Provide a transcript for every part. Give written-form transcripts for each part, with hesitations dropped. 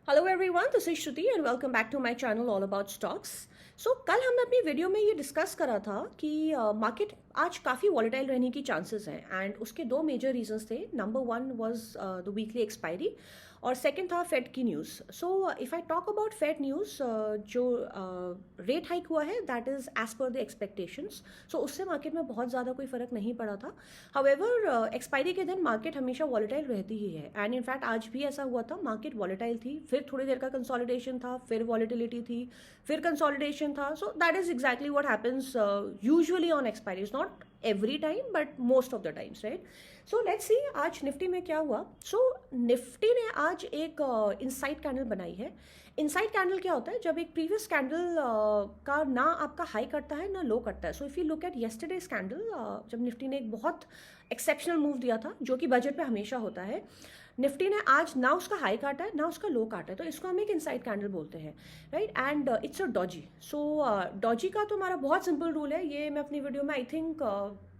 Hello everyone, this is Shruti and welcome back to my channel all about stocks. So कल हमने अपनी video में ये डिस्कस करा था कि मार्केट आज काफ़ी वॉलेटाइल रहने की चांसेस हैं एंड उसके दो मेजर रीजंस थे। Number one was the weekly expiry और सेकंड था फेड की news. So if I talk about Fed news, जो रेट हाइक हुआ है that is as per the expectations. So उससे मार्केट में बहुत ज़्यादा कोई फ़र्क नहीं पड़ा था। हाउएवर एक्सपायरी के दिन मार्केट हमेशा वॉलेटाइल रहती ही है एंड इनफैक्ट आज भी ऐसा हुआ था। मार्केट वॉलेटाइल थी, फिर थोड़ी देर का कंसोलिडेशन था, फिर वॉलेटिलिटी थी, फिर कंसोलिडेशन था। So that is exactly what happens usually on expiry, is not every time but most of the times, right. So let's see आज निफ्टी में क्या हुआ। सो निफ्टी ने आज एक इनसाइड कैंडल बनाई है। इनसाइड कैंडल क्या होता है? जब एक प्रीवियस कैंडल का ना आपका हाई करता है ना लो करता है। So if you look at yesterday's candle, जब निफ्टी ने एक बहुत एक्सेप्शनल मूव दिया था जो कि बजट पे हमेशा होता है, निफ्टी ने आज ना उसका हाई काटा है ना उसका लो काटा है, तो इसको हम एक इनसाइड कैंडल बोलते हैं, right. And it's a Doge. So Doge का तो हमारा बहुत सिंपल रूल है, ये मैं अपनी वीडियो में आई थिंक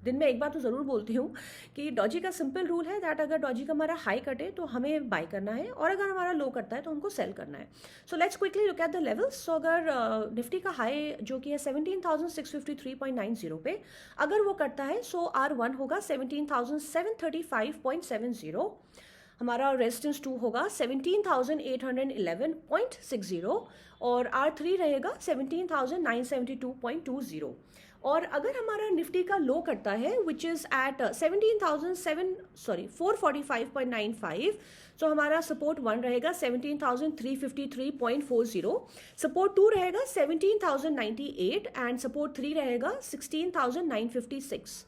दिन में एक बार तो ज़रूर बोलती हूँ कि डॉजी का सिंपल रूल है दैट अगर डॉजी का हमारा हाई कटे तो हमें बाय करना है और अगर हमारा लो करता है तो हमको सेल करना है। So let's quickly look at the levels. So अगर निफ्टी का हाई जो कि है 17,653.90 पे, अगर वो करता है सो R1 होगा 17,735.70, हमारा रेजिस्टेंस 2 होगा 17,811.60 और R3 रहेगा 17,972.20। और अगर हमारा निफ्टी का लो करता है विच इज़ एट 445.95, तो हमारा सपोर्ट 1 रहेगा 17,353.40, सपोर्ट 2 रहेगा 17,098 एंड सपोर्ट 3 रहेगा 16,956।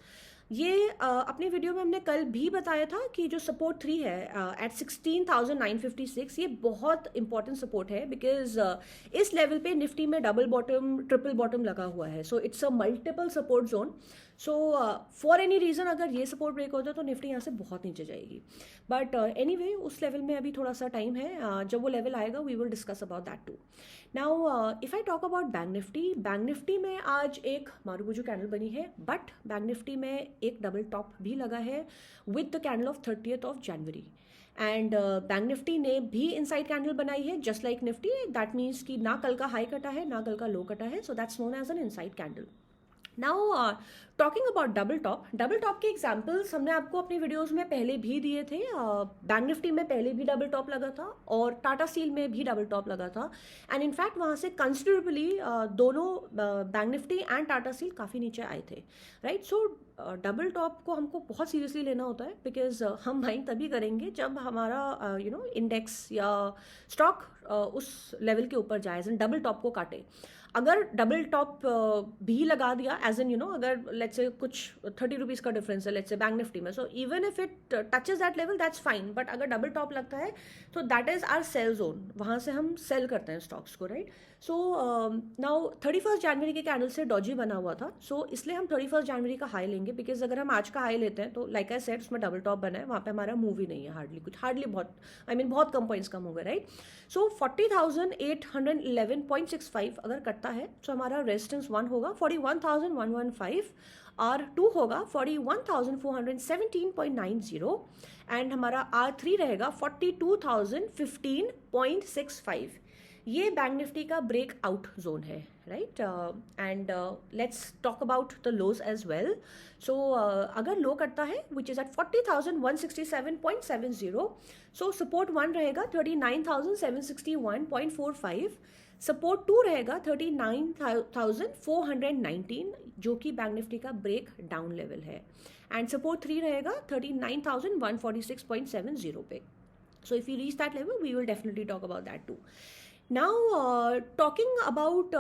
ये अपनी वीडियो में हमने कल भी बताया था कि जो सपोर्ट 3 है एट 16,956, ये बहुत इंपॉर्टेंट सपोर्ट है बिकॉज इस लेवल पे निफ्टी में डबल बॉटम ट्रिपल बॉटम लगा हुआ है। So it's a multiple support zone. So for any reason अगर ये सपोर्ट ब्रेक होता है तो निफ्टी यहाँ से बहुत नीचे जाएगी। बट एनीवे उस लेवल में अभी थोड़ा सा टाइम है, जब वो लेवल आएगा we will discuss about that too. Now if I talk about bank Nifty में आज एक मारूबुजू कैंडल बनी है, बट बैंक निफ्टी में एक डबल टॉप भी लगा है with the candle of 30th January. And bank Nifty ने भी इनसाइड कैंडल बनाई है just like Nifty. That means कि ना कल का हाई कटा है ना कल का लो कटा है, so that's known as an inside candle. Now talking about double top के एग्जाम्पल्स हमने आपको अपनी वीडियोस में पहले भी दिए थे। बैंक निफ्टी में पहले भी डबल टॉप लगा था और टाटा स्टील में भी डबल टॉप लगा था एंड इनफैक्ट वहाँ से कंसिडरेबली दोनों bank Nifty and Tata steel काफ़ी नीचे आए थे, राइट। सो डबल टॉप को हमको बहुत सीरियसली लेना होता है बिकॉज हम बाइंग तभी करेंगे जब हमारा इंडेक्स या स्टॉक उस लेवल के ऊपर जाए, एज डबल टॉप को काटे। अगर डबल टॉप भी लगा दिया एज एन अगर लेट्स से कुछ 30 रुपीज़ का डिफरेंस है लेट्स से बैंक निफ्टी में, so even if it touches that level that's fine, but अगर डबल टॉप लगता है तो that is our sell zone, वहाँ से हम सेल करते हैं स्टॉक्स को, राइट। सो नाउ 31 जनवरी के कैंडल से डॉजी बना हुआ था, सो इसलिए हम 31 जनवरी का हाई लेंगे बिकॉज अगर हम आज का हाई लेते हैं तो लाइक आई सेड उसमें डबल टॉप बना है, वहाँ पे हमारा मूव ही नहीं है, हार्डली बहुत बहुत कम पॉइंट्स का मूव है, राइट। सो 40,811.65 अगर कटता है तो हमारा रेजिस्टेंस 1 होगा 41,115, R2 होगा 41,417.90 एंड हमारा R3 रहेगा 42,015.65। ये बैंक निफ्टी का ब्रेकआउट जोन है, right. And let's talk about the lows as well. So अगर लो करता है which is at 40,167.70, so support 1 रहेगा 39,761.45, सपोर्ट 2 रहेगा 39,419 जो कि बैंक निफ्टी का ब्रेक डाउन लेवल है एंड सपोर्ट 3 रहेगा 39,146.70 पे। So if you reach that level we will definitely talk about that too. Now, talking about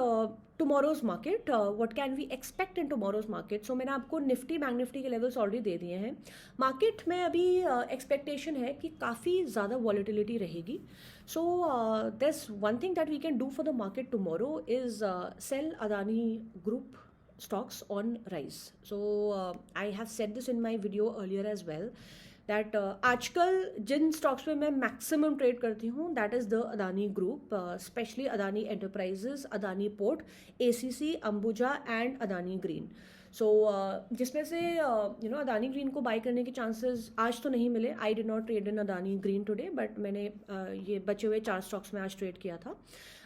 tomorrow's market, what can we expect in tomorrow's market? So मैंने आपको Nifty bank Nifty के levels already दे दिए हैं। Market में अभी expectation है कि काफ़ी ज़्यादा वॉलेटिलिटी रहेगी। So this one thing that we can do for the market tomorrow is sell Adani group stocks on rise. So I have said this in my video earlier as well that आजकल जिन stocks पे मैं maximum trade करती हूँ that is the Adani Group, specially Adani Enterprises, Adani Port, ACC, Ambuja and Adani Green. So जिसमें से Adani green को bye करने के चांसेस आज तो नहीं मिले. I did not trade in Adani green today, but मैंने ये बचे हुए 4 स्टॉक्स में आज ट्रेड किया था.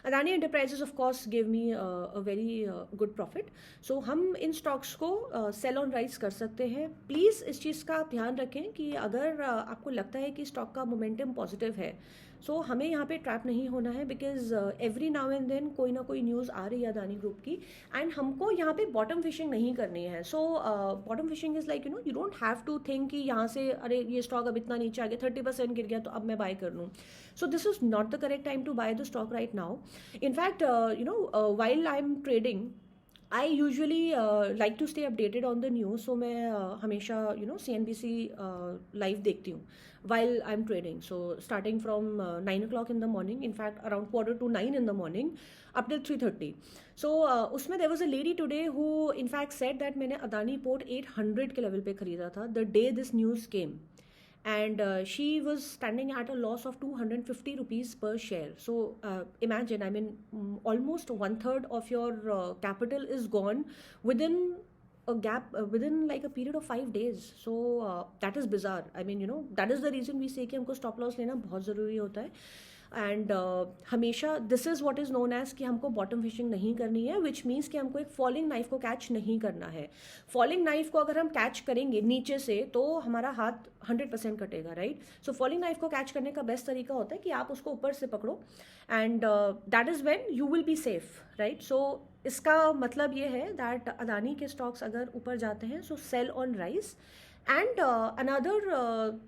Adani Enterprises of course give me a very good profit. So हम इन स्टॉक्स को सेल ऑन राइज कर सकते हैं. प्लीज़ इस चीज़ का ध्यान रखें कि अगर आपको लगता है कि स्टॉक का मोमेंटम पॉजिटिव है, सो हमें यहाँ पे ट्रैप नहीं होना है, because every now and then कोई ना कोई न्यूज़ आ रही है अदानी ग्रुप की, एंड हमको यहाँ पे बॉटम फिशिंग नहीं करनी है. So bottom fishing is like you don't have to think कि यहाँ से अरे ये स्टॉक अब इतना नीचे आ गया, 30% गिर गया तो अब मैं बाय कर लूँ. So this is not the correct time to buy the stock right now. In fact while I am trading, I usually like to stay updated on the news. So मैं हमेशा CNBC लाइव देखती हूँ while I'm trading. So starting from 9 o'clock in the morning, in fact around 8:45 in the morning up till 3:30. So उसमें there was a lady today who in fact said that मैंने Adani port 800 के level पे खरीदा था the day this news came, and she was standing at a loss of 250 rupees per share. So imagine, I mean, almost 1/3 of your capital is gone within a gap, within like a period of 5 days. So that is bizarre. I mean, that is the reason we say कि हमको stop loss लेना बहुत ज़रूरी होता है. And हमेशा this is what is known as कि हमको बॉटम फिशिंग नहीं करनी है, विच मीन्स कि हमको एक फॉलिंग नाइफ को कैच नहीं करना है. फॉलिंग नाइफ को अगर हम कैच करेंगे नीचे से तो हमारा हाथ 100% कटेगा, राइट. सो फॉलिंग नाइफ को कैच करने का बेस्ट तरीका होता है कि आप उसको ऊपर से पकड़ो, and that is when you will be safe, right. So इसका मतलब ये है दैट अदानी के स्टॉक्स अगर ऊपर जाते हैं so sell on rise. And another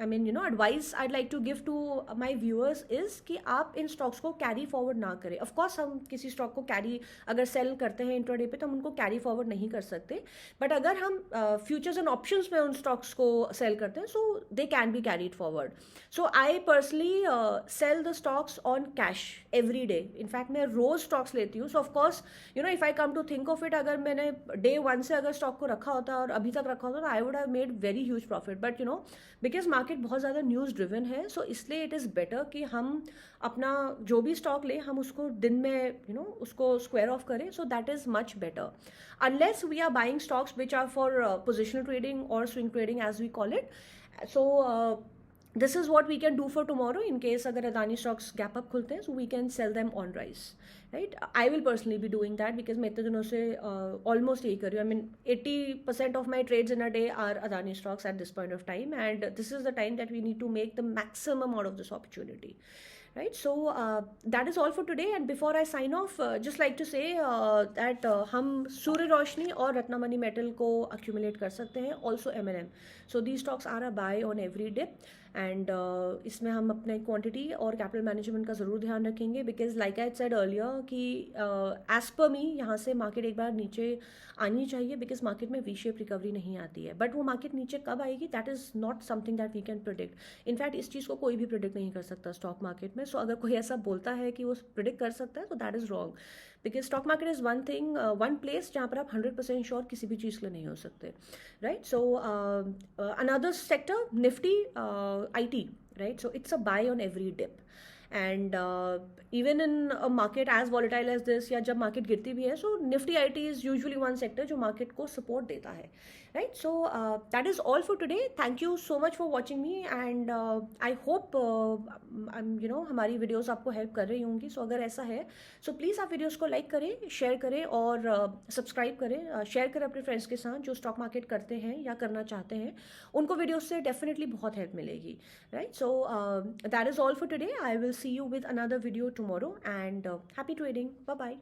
I mean, advice I'd like to give to my viewers is कि आप इन स्टॉक्स को कैरी फॉरवर्ड ना करें. ऑफ कोर्स हम किसी स्टॉक को कैरी अगर सेल करते हैं इंट्राडे पे तो हम उनको कैरी फॉरवर्ड नहीं कर सकते, बट अगर हम फ्यूचर्स एंड ऑप्शंस में उन स्टॉक्स को सेल करते हैं so they can be carried forward. So I personally sell the stocks on cash every day. In fact मैं रोज स्टॉक्स लेती हूँ. So of course if I come to think of it, अगर मैंने day 1 से अगर स्टॉक को रखा होता और अभी तक रखा होता तो I would have made very huge profit. But because market बहुत ज़्यादा न्यूज़ ड्रिवन है, सो इसलिए इट इज़ बेटर कि हम अपना जो भी स्टॉक लें हम उसको दिन में उसको स्क्वायर ऑफ करें. So that is much better, unless we are buying stocks which are for positional trading और swing trading as we call it. So this is what we can do for tomorrow in case अगर Adani stocks gap up खुलते हैं, so we can sell them on rise, right. I will personally be doing that because मैं इतने दिनों से almost यही कर रही हूँ. I mean 80% of my trades in a day are Adani stocks at this point of time, and this is the time that we need to make the maximum out of this opportunity, right. So that is all for today, and before I sign off, just like to say that हम सूर्य रोशनी और Ratnamani metal को accumulate कर सकते हैं, also M&M. So these stocks are a buy on every dip, and इसमें हम अपने quantity और कैपिटल मैनेजमेंट का ज़रूर ध्यान रखेंगे, because like I said earlier कि एज पर मी यहाँ से मार्केट एक बार नीचे आनी चाहिए, बिकॉज मार्केट में वी शेप रिकवरी नहीं आती है. बट वो मार्केट नीचे कब आएगी that is not something that we can predict. In fact इस चीज़ को कोई भी प्रिडिक्ट नहीं कर सकता स्टॉक मार्केट में. सो अगर कोई ऐसा बोलता है कि वो प्रिडिक्ट कर सकता है तो that is wrong, because stock market is one thing, one place जहाँ पर आप 100% श्योर किसी भी चीज़ के लिए नहीं हो सकते, right. So another sector Nifty IT, right. So it's a buy on every dip, and even in a market as volatile as this, या जब मार्केट गिरती भी है, so Nifty IT is usually one sector जो market को support देता है, right. So that is all for today. Thank you so much for watching me, and I hope हमारी वीडियोस आपको हेल्प कर रही होंगी. सो अगर ऐसा है सो प्लीज़ आप वीडियोस को लाइक करें, शेयर करें और सब्सक्राइब करें. शेयर करें अपने फ्रेंड्स के साथ जो स्टॉक मार्केट करते हैं या करना चाहते हैं, उनको वीडियोस से डेफिनेटली बहुत हेल्प मिलेगी, right. So that is all for today. I will see you with another video tomorrow, and happy trading. Bye bye.